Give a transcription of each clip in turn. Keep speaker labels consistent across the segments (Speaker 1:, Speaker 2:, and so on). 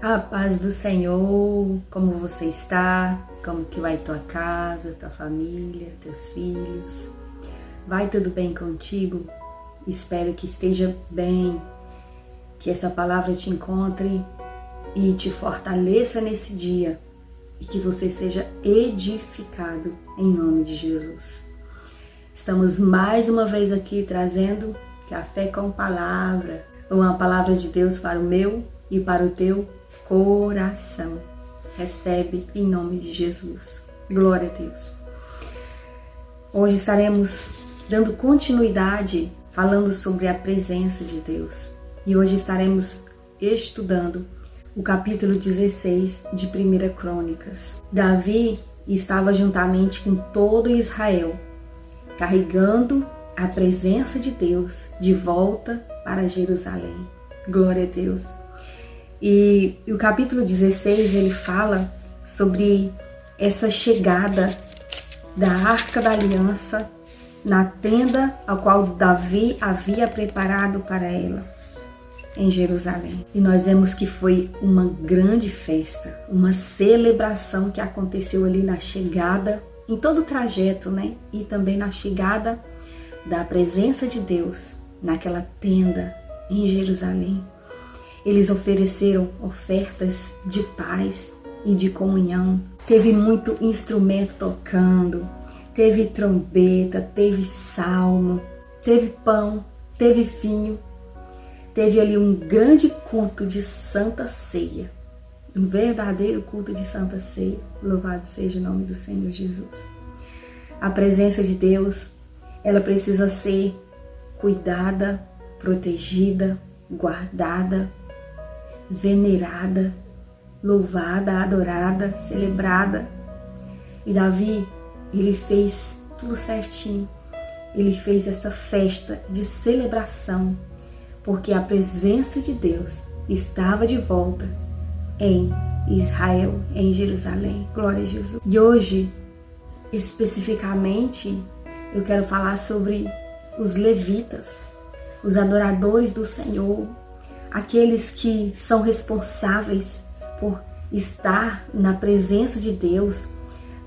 Speaker 1: A paz do Senhor, como você está? Como que vai tua casa, tua família, teus filhos? Vai tudo bem contigo? Espero que esteja bem, que essa palavra te encontre e te fortaleça nesse dia e que você seja edificado em nome de Jesus. Estamos mais uma vez aqui trazendo Café com Palavra, uma palavra de Deus para o meu e para o teu coração. Recebe em nome de Jesus. Glória a Deus. Hoje estaremos dando continuidade falando sobre a presença de Deus. E hoje estaremos estudando o capítulo 16 de 1 Crônicas. Davi estava juntamente com todo Israel, carregando a presença de Deus de volta para Jerusalém. Glória a Deus. E o capítulo 16, ele fala sobre essa chegada da Arca da Aliança na tenda ao qual Davi havia preparado para ela em Jerusalém. E nós vemos que foi uma grande festa, uma celebração que aconteceu ali na chegada, em todo o trajeto, né? E também na chegada da presença de Deus naquela tenda em Jerusalém. Eles ofereceram ofertas de paz e de comunhão. Teve muito instrumento tocando, teve trombeta, teve salmo, teve pão, teve vinho. Teve ali um grande culto de Santa Ceia, um verdadeiro culto de Santa Ceia. Louvado seja o nome do Senhor Jesus. A presença de Deus, ela precisa ser cuidada, protegida, guardada, venerada, louvada, adorada, celebrada. E Davi, ele fez tudo certinho. Ele fez essa festa de celebração, porque a presença de Deus estava de volta em Israel, em Jerusalém. Glória a Jesus. E hoje, especificamente, eu quero falar sobre os levitas, os adoradores do Senhor, aqueles que são responsáveis por estar na presença de Deus,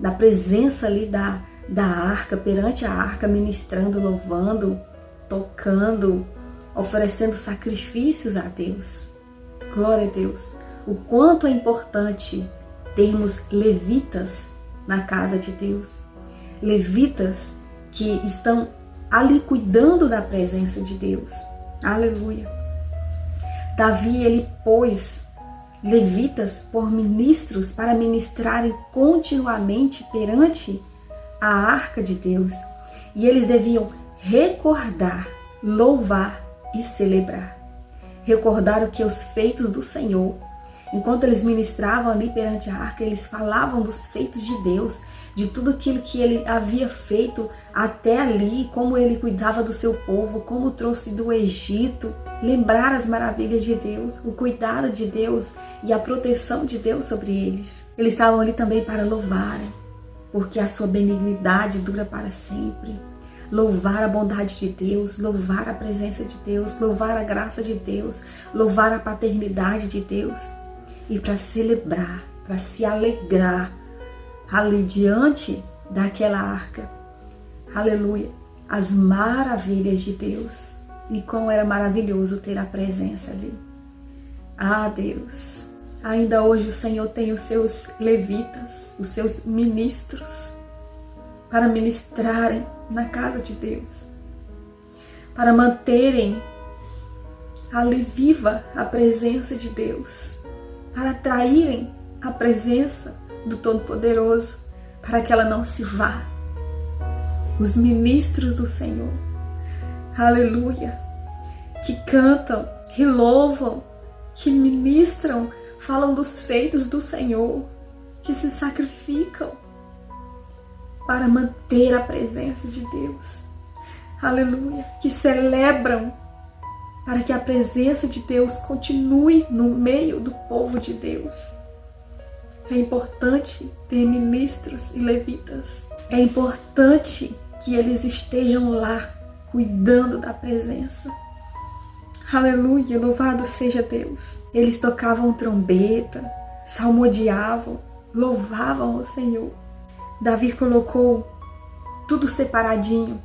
Speaker 1: na presença ali da arca, perante a arca, ministrando, louvando, tocando, oferecendo sacrifícios a Deus. Glória a Deus. O quanto é importante termos levitas na casa de Deus. Levitas que estão ali cuidando da presença de Deus. Aleluia. Davi, ele pôs levitas por ministros para ministrarem continuamente perante a arca de Deus. E eles deviam recordar, louvar e celebrar. Recordar o que os feitos do Senhor. Enquanto eles ministravam ali perante a arca, eles falavam dos feitos de Deus, de tudo aquilo que ele havia feito até ali, como ele cuidava do seu povo, como trouxe do Egito. Lembrar as maravilhas de Deus, o cuidado de Deus e a proteção de Deus sobre eles. Eles estavam ali também para louvarem, porque a sua benignidade dura para sempre. Louvar a bondade de Deus, louvar a presença de Deus, louvar a graça de Deus, louvar a paternidade de Deus. E para celebrar, para se alegrar ali diante daquela arca. Aleluia, as maravilhas de Deus. E como era maravilhoso ter a presença ali. Ah, Deus, ainda hoje o Senhor tem os seus levitas, os seus ministros, para ministrarem na casa de Deus, para manterem ali viva a presença de Deus, para atraírem a presença do Todo-Poderoso, para que ela não se vá. Os ministros do Senhor, aleluia, que cantam, que louvam, que ministram, falam dos feitos do Senhor, que se sacrificam para manter a presença de Deus, aleluia, que celebram para que a presença de Deus continue no meio do povo de Deus. É importante ter ministros e levitas, é importante que eles estejam lá cuidando da presença. Aleluia, louvado seja Deus. Eles tocavam trombeta, salmodiavam, louvavam o Senhor. Davi colocou tudo separadinho.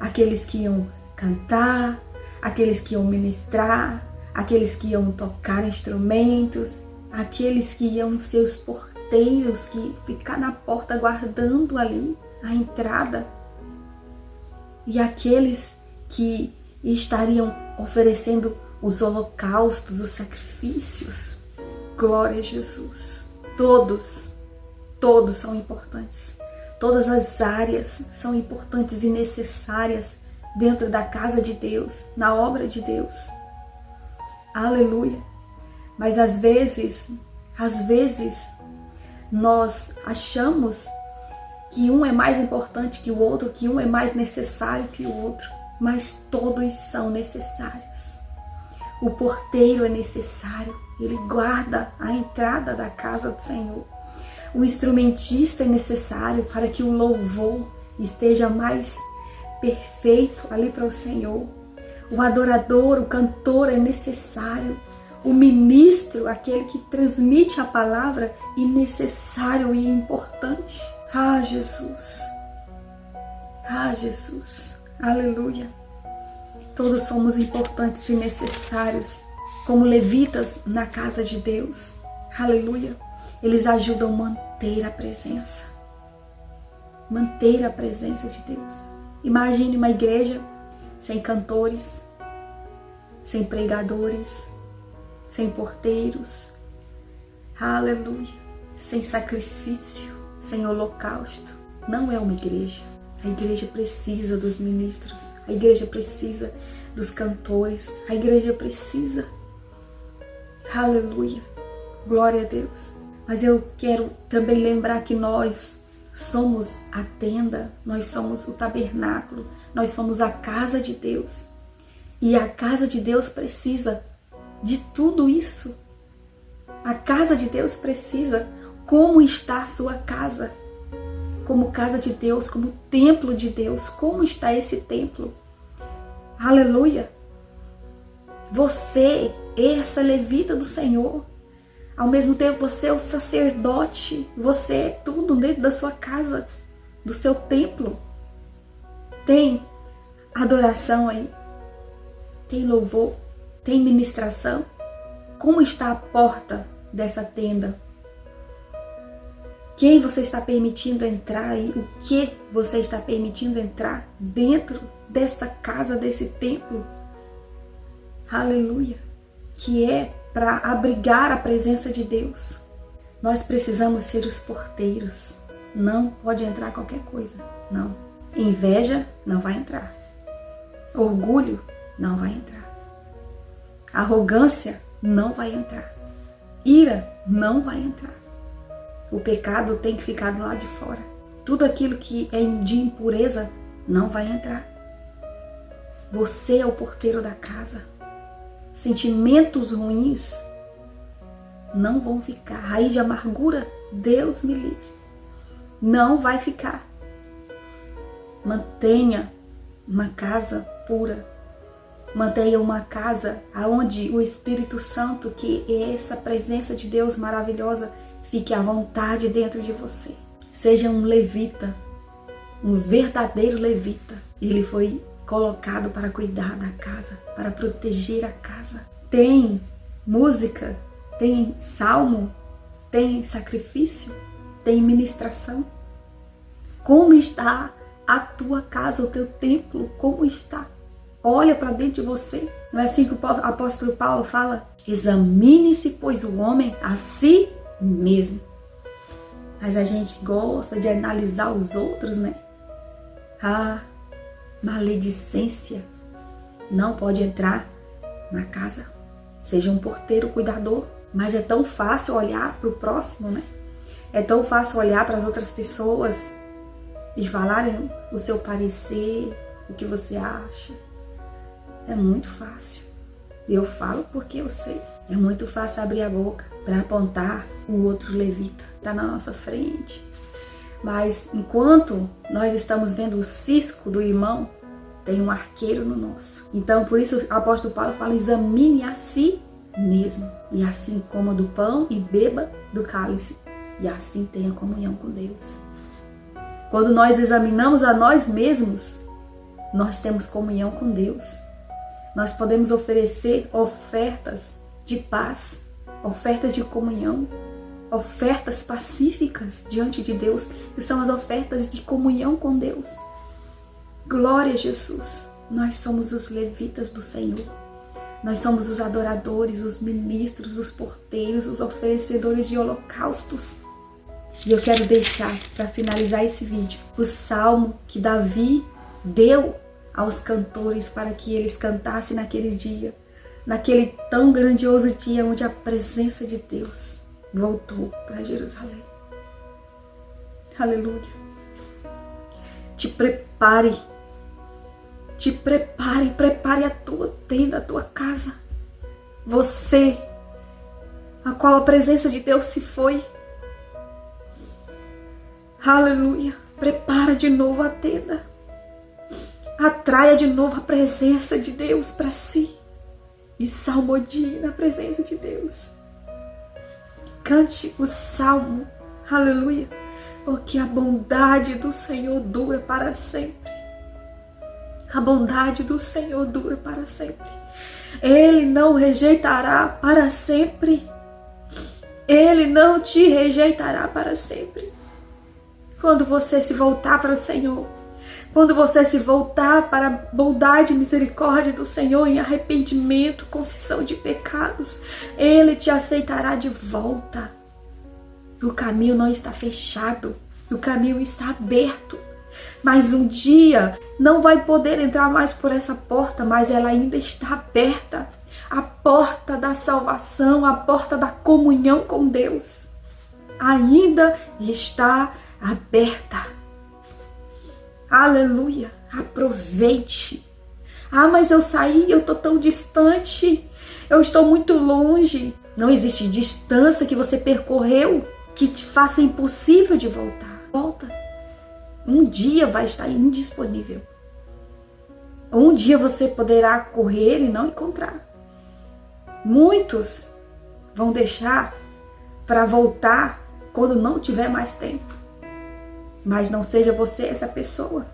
Speaker 1: Aqueles que iam cantar, aqueles que iam ministrar, aqueles que iam tocar instrumentos, aqueles que iam ser os porteiros, que ficar na porta guardando ali a entrada, e aqueles que estariam oferecendo os holocaustos, os sacrifícios. Glória a Jesus. Todos são importantes. Todas as áreas são importantes e necessárias dentro da casa de Deus, na obra de Deus. Aleluia. Mas às vezes, nós achamos que um é mais importante que o outro, que um é mais necessário que o outro, mas todos são necessários. O porteiro é necessário, ele guarda a entrada da casa do Senhor. O instrumentista é necessário para que o louvor esteja mais perfeito ali para o Senhor. O adorador, o cantor é necessário. O ministro, aquele que transmite a palavra, é necessário e importante. Ah, Jesus. Ah, Jesus. Aleluia. Todos somos importantes e necessários como levitas na casa de Deus. Aleluia. Eles ajudam a manter a presença. Manter a presença de Deus. Imagine uma igreja sem cantores, sem pregadores, sem porteiros. Aleluia. Sem sacrifício, sem holocausto. Não é uma igreja. A igreja precisa dos ministros. A igreja precisa dos cantores. A igreja precisa. Aleluia. Glória a Deus. Mas eu quero também lembrar que nós somos a tenda, nós somos o tabernáculo, nós somos a casa de Deus. E a casa de Deus precisa de tudo isso. A casa de Deus precisa. Como está a sua casa? Como casa de Deus, como templo de Deus. Como está esse templo? Aleluia. Você é essa levita do Senhor. Ao mesmo tempo, você é o sacerdote. Você é tudo dentro da sua casa, do seu templo. Tem adoração aí. Tem louvor. Tem ministração. Como está a porta dessa tenda? Quem você está permitindo entrar e o que você está permitindo entrar dentro dessa casa, desse templo? Aleluia. Que é para abrigar a presença de Deus. Nós precisamos ser os porteiros. Não pode entrar qualquer coisa. Não. Inveja não vai entrar. Orgulho não vai entrar. Arrogância não vai entrar. Ira não vai entrar. O pecado tem que ficar do lado de fora. Tudo aquilo que é de impureza não vai entrar. Você é o porteiro da casa. Sentimentos ruins não vão ficar. Raiz de amargura, Deus me livre. Não vai ficar. Mantenha uma casa pura. Mantenha uma casa onde o Espírito Santo, que é essa presença de Deus maravilhosa, fique à vontade dentro de você. Seja um levita, um verdadeiro levita. Ele foi colocado para cuidar da casa, para proteger a casa. Tem música, tem salmo, tem sacrifício, tem ministração. Como está a tua casa, o teu templo? Como está? Olha para dentro de você. Não é assim que o apóstolo Paulo fala? Examine-se, pois, o homem a si mesmo. Mas a gente gosta de analisar os outros, né? Ah, maledicência não pode entrar na casa. Seja um porteiro cuidador. Mas é tão fácil olhar para o próximo, né? É tão fácil olhar para as outras pessoas e falarem o seu parecer, o que você acha. É muito fácil. Eu falo porque eu sei. É muito fácil abrir a boca para apontar o outro levita. Está na nossa frente. Mas enquanto nós estamos vendo o cisco do irmão, tem um arqueiro no nosso. Então, por isso o apóstolo Paulo fala, examine a si mesmo. E assim coma do pão e beba do cálice. E assim tenha comunhão com Deus. Quando nós examinamos a nós mesmos, nós temos comunhão com Deus. Nós podemos oferecer ofertas de paz, ofertas de comunhão, ofertas pacíficas diante de Deus, que são as ofertas de comunhão com Deus. Glória a Jesus! Nós somos os levitas do Senhor. Nós somos os adoradores, os ministros, os porteiros, os oferecedores de holocaustos. E eu quero deixar, para finalizar esse vídeo, o salmo que Davi deu aos cantores para que eles cantassem naquele dia, naquele tão grandioso dia onde a presença de Deus voltou para Jerusalém. Aleluia! Prepare a tua tenda, a tua casa. Você, a qual a presença de Deus se foi. Aleluia! Prepara de novo a tenda. Atraia de novo a presença de Deus para si. E salmodie na presença de Deus. Cante o salmo. Aleluia! Porque a bondade do Senhor dura para sempre. A bondade do Senhor dura para sempre. Ele não rejeitará para sempre. Ele não te rejeitará para sempre. Quando você se voltar para o Senhor, quando você se voltar para a bondade e misericórdia do Senhor em arrependimento, confissão de pecados, Ele te aceitará de volta. O caminho não está fechado, o caminho está aberto. Mas um dia não vai poder entrar mais por essa porta, mas ela ainda está aberta. A porta da salvação, a porta da comunhão com Deus, ainda está aberta. Aleluia! Aproveite. Ah, mas eu saí, eu estou tão distante, eu estou muito longe. Não existe distância que você percorreu que te faça impossível de voltar. Volta. Um dia vai estar indisponível. Um dia você poderá correr e não encontrar. Muitos vão deixar para voltar quando não tiver mais tempo. Mas não seja você essa pessoa.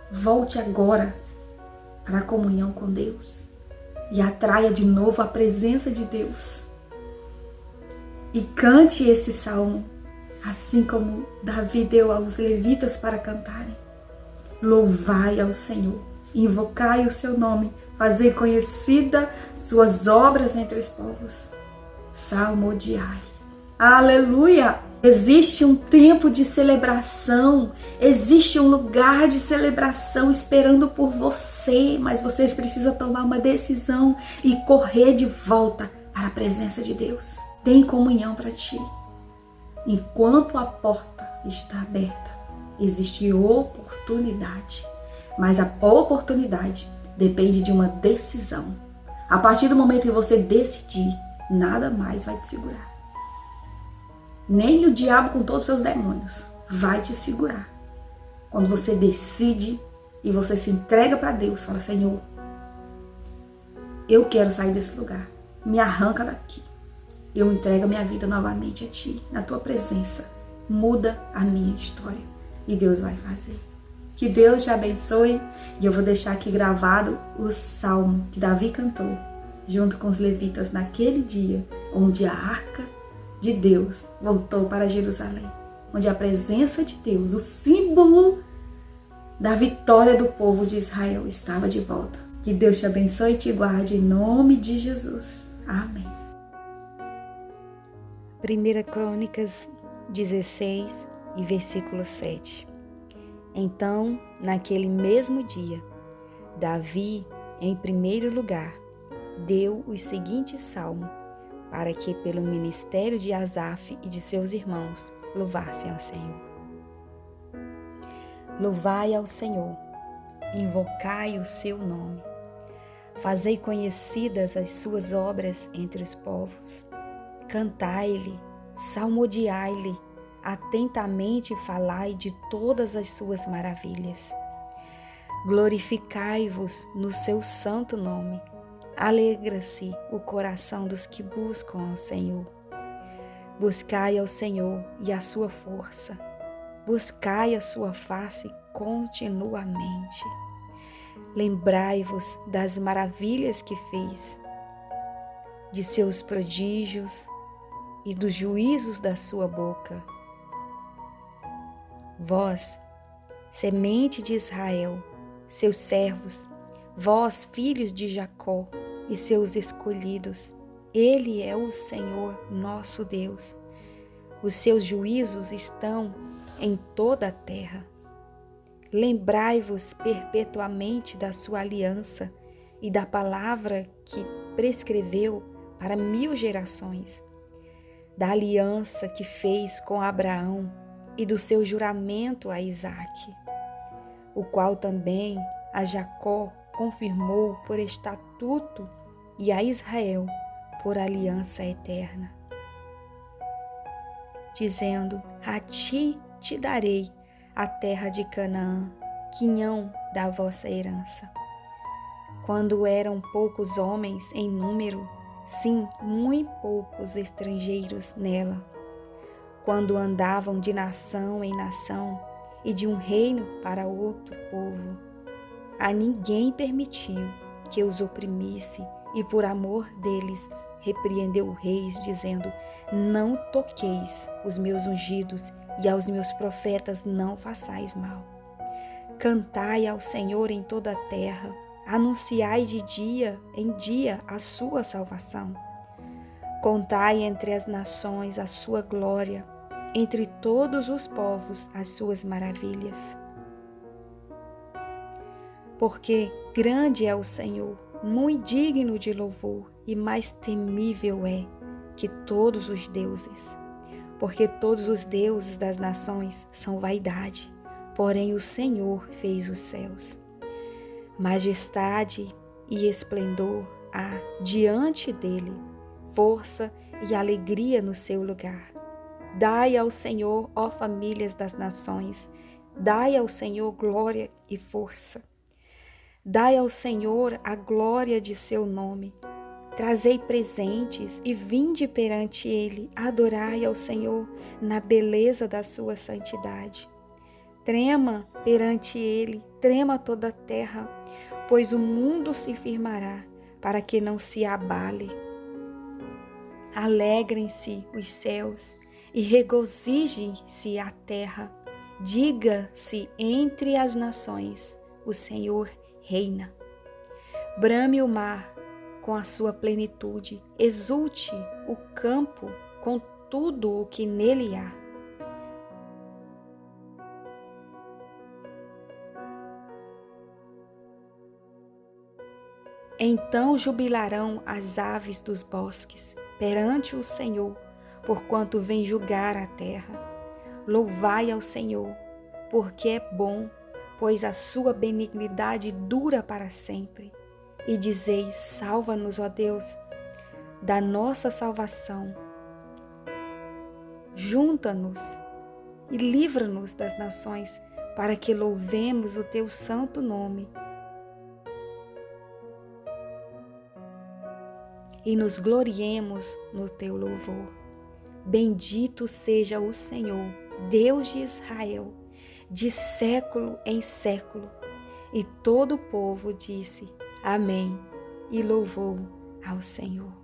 Speaker 1: Volte agora para a comunhão com Deus e atraia de novo a presença de Deus. E cante esse salmo, assim como Davi deu aos levitas para cantarem. Louvai ao Senhor, invocai o seu nome, fazei conhecida suas obras entre os povos. Salmodiai. Aleluia! Existe um tempo de celebração, existe um lugar de celebração esperando por você, mas vocês precisam tomar uma decisão e correr de volta para a presença de Deus. Tem comunhão para ti. Enquanto a porta está aberta, existe oportunidade, mas a oportunidade depende de uma decisão. A partir do momento que você decidir, nada mais vai te segurar. Nem o diabo com todos os seus demônios vai te segurar. Quando você decide e você se entrega para Deus, fala: Senhor, eu quero sair desse lugar, me arranca daqui. Eu entrego a minha vida novamente a Ti, na Tua presença. Muda a minha história e Deus vai fazer. Que Deus te abençoe. E eu vou deixar aqui gravado o salmo que Davi cantou junto com os levitas naquele dia onde a arca de Deus voltou para Jerusalém, onde a presença de Deus, o símbolo da vitória do povo de Israel, estava de volta. Que Deus te abençoe e te guarde em nome de Jesus. Amém.
Speaker 2: 1 Crônicas 16 e versículo 7. Então, naquele mesmo dia, Davi, em primeiro lugar, deu os seguintes salmos, para que pelo ministério de Asaf e de seus irmãos louvassem ao Senhor. Louvai ao Senhor, invocai o seu nome, fazei conhecidas as suas obras entre os povos, cantai-lhe, salmodiai-lhe, atentamente falai de todas as suas maravilhas. Glorificai-vos no seu santo nome. Alegra-se o coração dos que buscam ao Senhor. Buscai ao Senhor e a sua força. Buscai a sua face continuamente. Lembrai-vos das maravilhas que fez, de seus prodígios e dos juízos da sua boca. Vós, semente de Israel, seus servos, vós, filhos de Jacó e seus escolhidos, Ele é o Senhor nosso Deus. Os seus juízos estão em toda a terra. Lembrai-vos perpetuamente da sua aliança e da palavra que prescreveu para 1000 gerações, da aliança que fez com Abraão e do seu juramento a Isaque, o qual também a Jacó confirmou por estatuto e a Israel por aliança eterna, dizendo: a ti te darei a terra de Canaã, quinhão da vossa herança. Quando eram poucos homens em número, sim, muito poucos estrangeiros nela, quando andavam de nação em nação e de um reino para outro povo, a ninguém permitiu que os oprimisse, e por amor deles repreendeu reis, dizendo: não toqueis os meus ungidos, e aos meus profetas não façais mal. Cantai ao Senhor em toda a terra, anunciai de dia em dia a sua salvação. Contai entre as nações a sua glória, entre todos os povos as suas maravilhas. Porque grande é o Senhor, muito digno de louvor, e mais temível é que todos os deuses. Porque todos os deuses das nações são vaidade, porém o Senhor fez os céus. Majestade e esplendor há diante dele, força e alegria no seu lugar. Dai ao Senhor, ó famílias das nações, dai ao Senhor glória e força. Dai ao Senhor a glória de seu nome. Trazei presentes e vinde perante ele, adorai ao Senhor na beleza da sua santidade. Trema perante ele, trema toda a terra, pois o mundo se firmará, para que não se abale. Alegrem-se os céus e regozije-se a terra. Diga-se entre as nações: o Senhor reina. Brame o mar com a sua plenitude, exulte o campo com tudo o que nele há. Então jubilarão as aves dos bosques perante o Senhor, porquanto vem julgar a terra. Louvai ao Senhor, porque é bom, pois a sua benignidade dura para sempre. E dizeis: salva-nos, ó Deus, da nossa salvação. Junta-nos e livra-nos das nações, para que louvemos o teu santo nome e nos gloriemos no teu louvor. Bendito seja o Senhor, Deus de Israel, de século em século. E todo o povo disse: amém, e louvou ao Senhor.